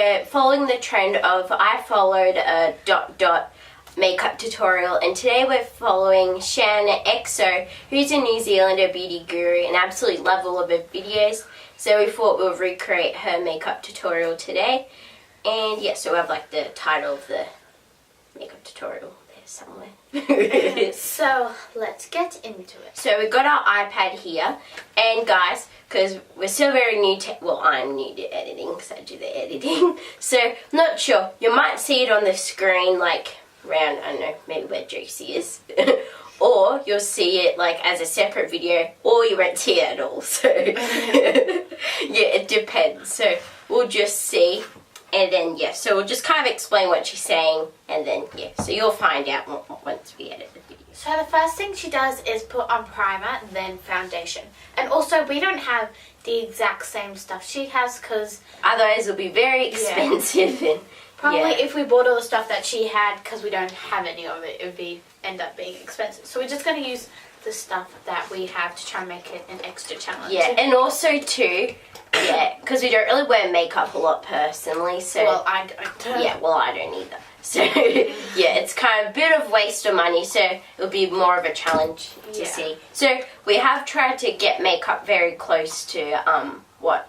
we're following the trend of I followed a ... makeup tutorial, and today we're following Shaanxo, who's a New Zealander beauty guru and absolutely love all of her videos. So we thought we'll recreate her makeup tutorial today. And yeah, so we have like the title of the makeup tutorial there somewhere. So let's get into it. So we got our iPad here, and guys, because we're still very new to, well, I'm new to editing because I do the editing. So not sure, you might see it on the screen like around, I don't know, maybe where Josie is. Or you'll see it like as a separate video, or you won't see it at all. So yeah, it depends. So we'll just see. And then, yeah, so we'll just kind of explain what she's saying, and then, yeah, so you'll find out once we edit the video. So the first thing she does is put on primer, then foundation. And also, we don't have the exact same stuff she has, because... Otherwise, it'll be very expensive. Yeah. And probably if we bought all the stuff that she had, because we don't have any of it, it would end up being expensive. So we're just going to use the stuff that we have to try and make it an extra challenge. Yeah, and also, too... Yeah, because we don't really wear makeup a lot personally, so... Well, I don't. Yeah, well, I don't either. So, yeah, it's kind of a bit of waste of money, so it'll be more of a challenge to see. So, we have tried to get makeup very close to what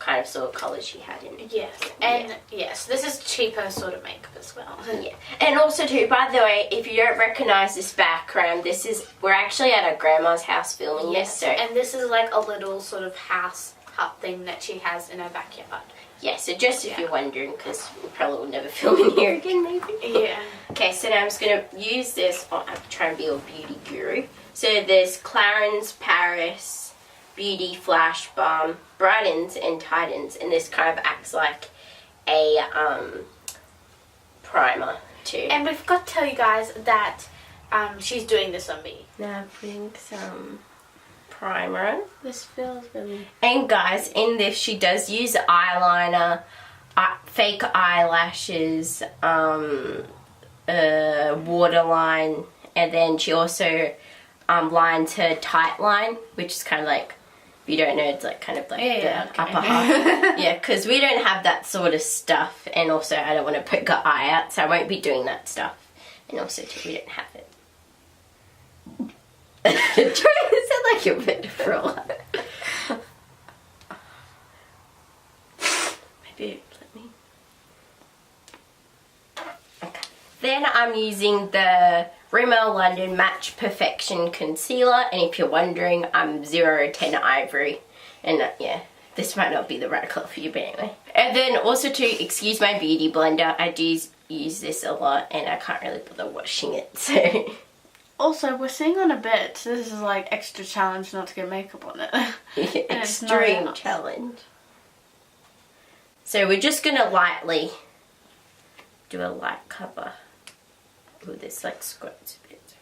kind of sort of colour she had in it. Yes, and yes, this is cheaper sort of makeup as well. Yeah, and also too, by the way, if you don't recognise this background, we're actually at our grandma's house filming this. So. And this is like a little sort of hut thing that she has in her backyard. Yeah, so just if you're wondering, because we probably will never film in here again, maybe. Yeah. Okay, so now I'm just going to use this. Oh, I'm trying to be a beauty guru. So there's Clarins Paris Beauty Flash Balm, brightens and tightens, and this kind of acts like a primer too. And we forgot to tell you guys that she's doing this on me. Now putting some primer. This feels really... And guys, in this she does use eyeliner, fake eyelashes, waterline, and then she also lines her tight line, which is kind of like, if you don't know, it's like kind of like the upper half. Yeah, because we don't have that sort of stuff, and also I don't want to poke her eye out, so I won't be doing that stuff. And also too, we don't have it. It sounds like you're meant for a lot. Maybe let me. Okay. Then I'm using the Rimmel London Match Perfection Concealer, and if you're wondering, I'm 010 Ivory, and yeah, this might not be the right colour for you, but anyway. And then also to excuse my beauty blender, I do use this a lot, and I can't really bother washing it, so. Also, we're sitting on a bed, so this is like extra challenge not to get makeup on it. Yeah, extreme challenge. So we're just gonna lightly do a light cover. Ooh, this like squirts a bit.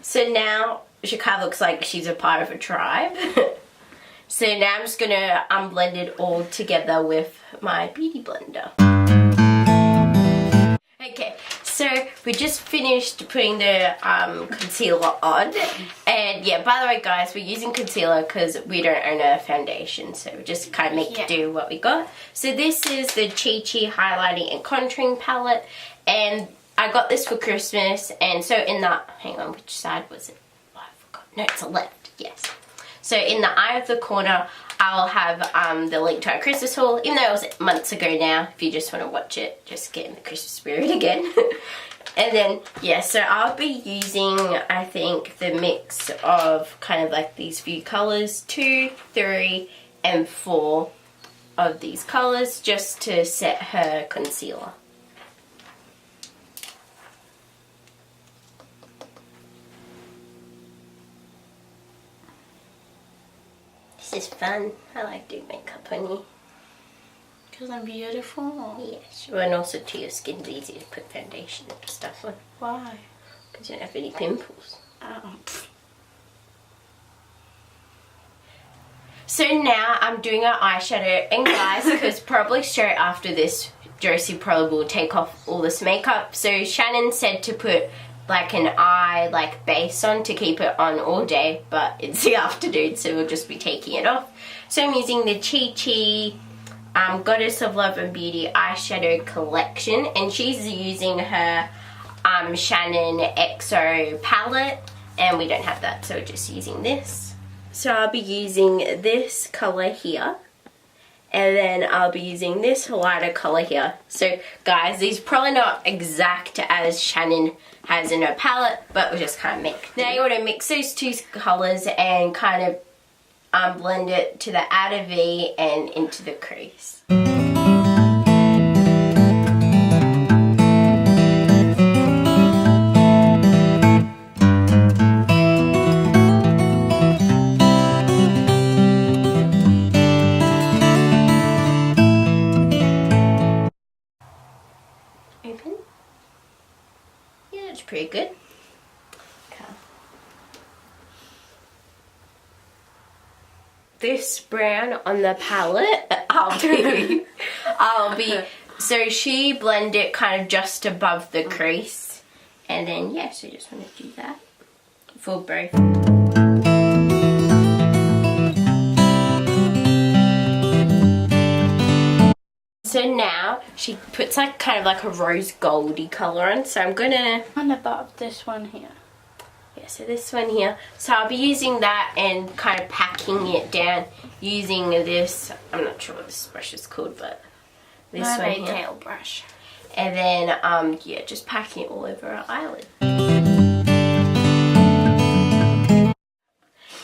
So now Shika looks like she's a part of a tribe. So now I'm just gonna blend it all together with my beauty blender. Okay, so we just finished putting the concealer on, and yeah, by the way guys, we're using concealer because we don't own a foundation, so we just kind of make do what we got. So this is the Chi Chi Highlighting and Contouring Palette, and I got this for Christmas, and so in the, hang on, which side was it? Oh, I forgot. No, it's the left, yes. So in the eye of the corner, I'll have the link to our Christmas haul, even though it was months ago now. If you just want to watch it, just get in the Christmas spirit again. And then, yeah, so I'll be using, I think, the mix of kind of like these few colours, 2, 3, and 4 of these colours, just to set her concealer. This is fun. I like doing makeup on you. Because I'm beautiful? Yes. And also too, your skin's easy to put foundation and stuff on. Why? Because you don't have any pimples. Oh. So now I'm doing our eyeshadow, and guys, because probably straight after this, Josie probably will take off all this makeup. So Shannon said to put like an eye base on to keep it on all day, but it's the afternoon, so we'll just be taking it off. So I'm using the Chi Chi Goddess of Love and Beauty eyeshadow collection, and she's using her XO palette, and we don't have that, so we're just using this. So I'll be using this color here, and then I'll be using this lighter color here. So guys, these are probably not exact as Shannon has in her palette, but we'll just kind of mix. Now you want to mix those two colors and kind of blend it to the outer V and into the crease. Open. Yeah, it's pretty good. Okay. This brown on the palette, so she blended it kind of just above the crease, and then yeah, so just want to do that for both. So now she puts like kind of like a rose goldy color on, so I'm gonna on above this one here. Yeah, so this one here. So I'll be using that and kind of packing it down using this, I'm not sure what this brush is called, but this one here. Tail brush. And then, yeah, just packing it all over her eyelid.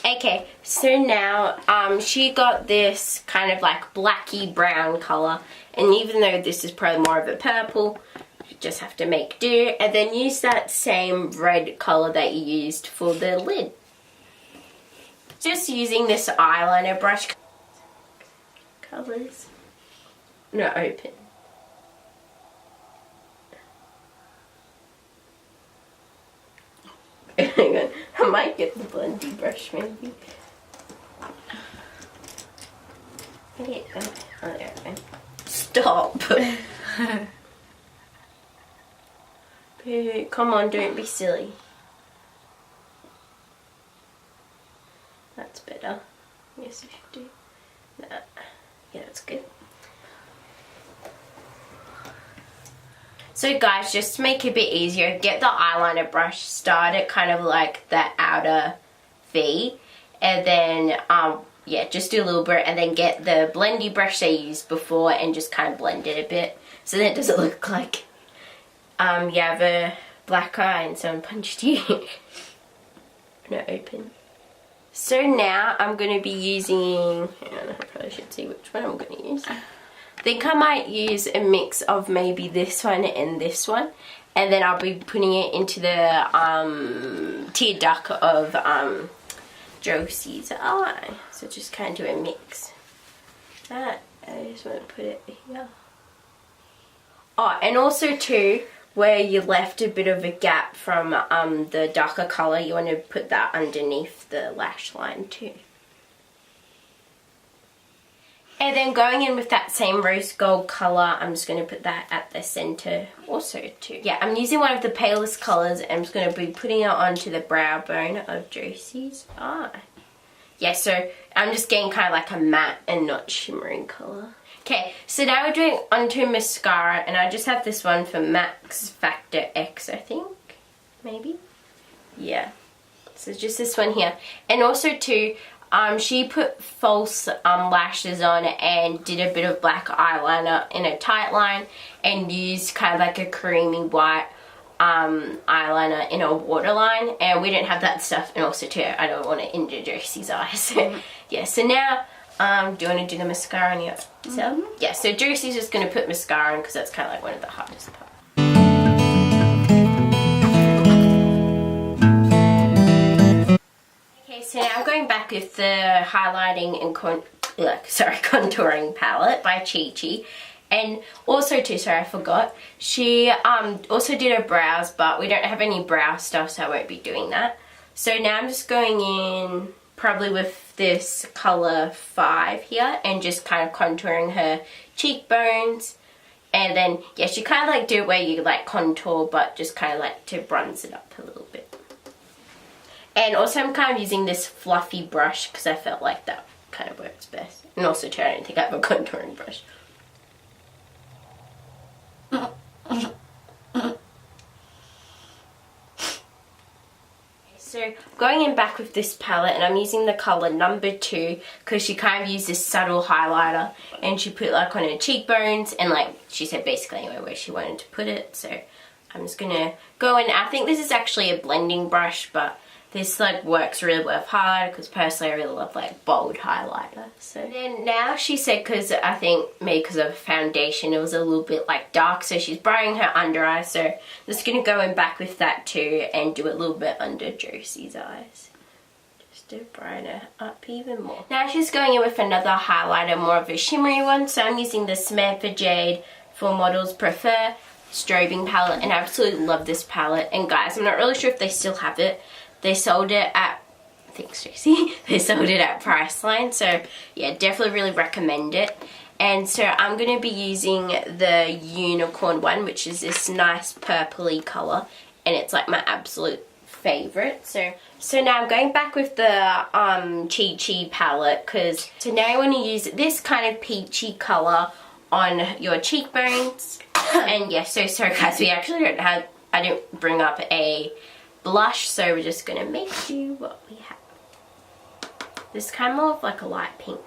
Okay, so now she got this kind of like blacky brown color, and even though this is probably more of a purple, you just have to make do, and then use that same red color that you used for the lid. Just using this eyeliner brush. Colors. No, open. Hang on, I might get the blending brush maybe. Oh, there we go. Stop. Come on, don't be silly. That's better. Yes, I should do that. Yeah, that's good. So guys, just to make it a bit easier, get the eyeliner brush, start it kind of like the outer V, and then yeah, just do a little bit, and then get the blendy brush I used before and just kind of blend it a bit, so then it doesn't look like you have a black eye and someone punched you. No, open. So now I'm going to be using, I probably should see which one I'm going to use. I think I might use a mix of maybe this one and this one, and then I'll be putting it into the tear duct of Josie's eye. So just kind of do a mix. That, I just want to put it here. Oh, and also too, where you left a bit of a gap from the darker colour, you want to put that underneath the lash line too. And then going in with that same rose gold colour, I'm just going to put that at the centre also too. Yeah, I'm using one of the palest colours, and I'm just going to be putting it onto the brow bone of Josie's eye. Yeah, so I'm just getting kind of like a matte and not shimmering colour. Okay, so now we're doing onto mascara, and I just have this one for Max Factor X, I think, maybe? Yeah, so just this one here. And also too, she put false lashes on and did a bit of black eyeliner in a tight line, and used kind of like a creamy white eyeliner in a waterline, and we didn't have that stuff, and also too, I don't want to injure Josie's eyes. So yeah, so now do you want to do the mascara on yourself? Yeah, so Josie's just going to put mascara on because that's kind of like one of the hardest parts. Okay, so now I'm going back with the highlighting and contouring palette by Chi Chi. And also too, sorry I forgot, she also did her brows, but we don't have any brow stuff, so I won't be doing that. So now I'm just going in probably with this colour 5 here, and just kind of contouring her cheekbones. And then, yeah, she kind of like do it where you like contour, but just kind of like to bronze it up a little bit. And also I'm kind of using this fluffy brush because I felt like that kind of works best. And also too, I don't think I have a contouring brush. going in back with this palette, and I'm using the colour number 2 because she kind of used this subtle highlighter, and she put like on her cheekbones, and like she said basically anyway where she wanted to put it. So I'm just gonna go in. I think this is actually a blending brush, but this like works really well with highlighter because personally I really love like bold highlighter. So then now she said, because I think maybe because of foundation it was a little bit like dark, so she's brightening her under eye. So I'm just gonna go in back with that too and do a little bit under Josie's eyes just to brighten her up even more. Now she's going in with another highlighter, more of a shimmery one. So I'm using the Samantha Jade for Models Prefer strobing palette, and I absolutely love this palette. And guys, I'm not really sure if they still have it. They sold it at, thanks Tracy, they sold it at Priceline, so yeah, definitely really recommend it. And so I'm going to be using the unicorn one, which is this nice purpley colour, and it's like my absolute favourite. So now I'm going back with the Chi Chi palette, because so now I want to use this kind of peachy colour on your cheekbones. And yeah, so sorry guys, we actually don't have, I didn't bring up a blush, so we're just gonna make do what we have. This kind of more of like a light pink.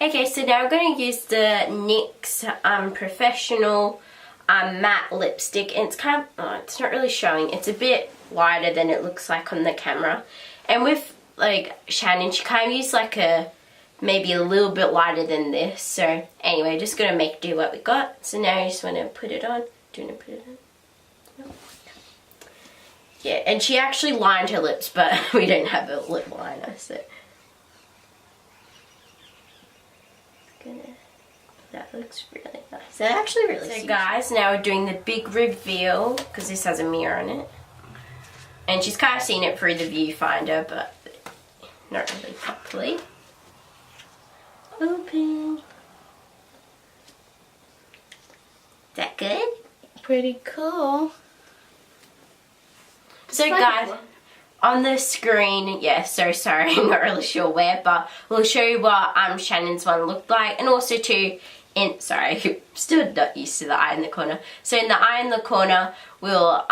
Okay, so now I'm going to use the NYX Professional matte lipstick, and it's kind of, it's not really showing, it's a bit lighter than it looks like on the camera. And with like Shannon, she kind of used like a maybe a little bit lighter than this. So anyway, just gonna make do what we got. So now you just want to put it on. Do you want to put it on? No. Yeah, and she actually lined her lips, but we don't have a lip liner, so that looks really nice. That actually really. So guys, now we're doing the big reveal because this has a mirror on it, and she's kind of seen it through the viewfinder, but not really properly. Open. Is that good? Pretty cool. So guys, on the screen, yeah, so sorry, I'm not really sure where, but we'll show you what Shannon's one looked like, and also too, sorry, still not used to the eye in the corner. So in the eye in the corner, we'll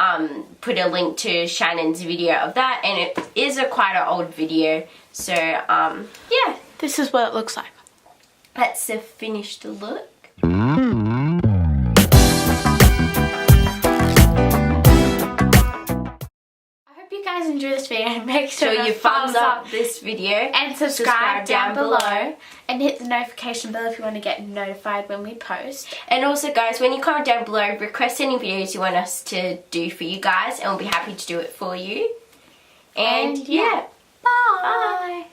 put a link to Shannon's video of that, and it is a quite an old video. So yeah, this is what it looks like. That's the finished look. Guys, enjoy this video and make sure you thumbs up this video and subscribe down below and hit the notification bell if you want to get notified when we post. And also guys, when you comment down below, request any videos you want us to do for you guys, and we'll be happy to do it for you. And yeah, bye.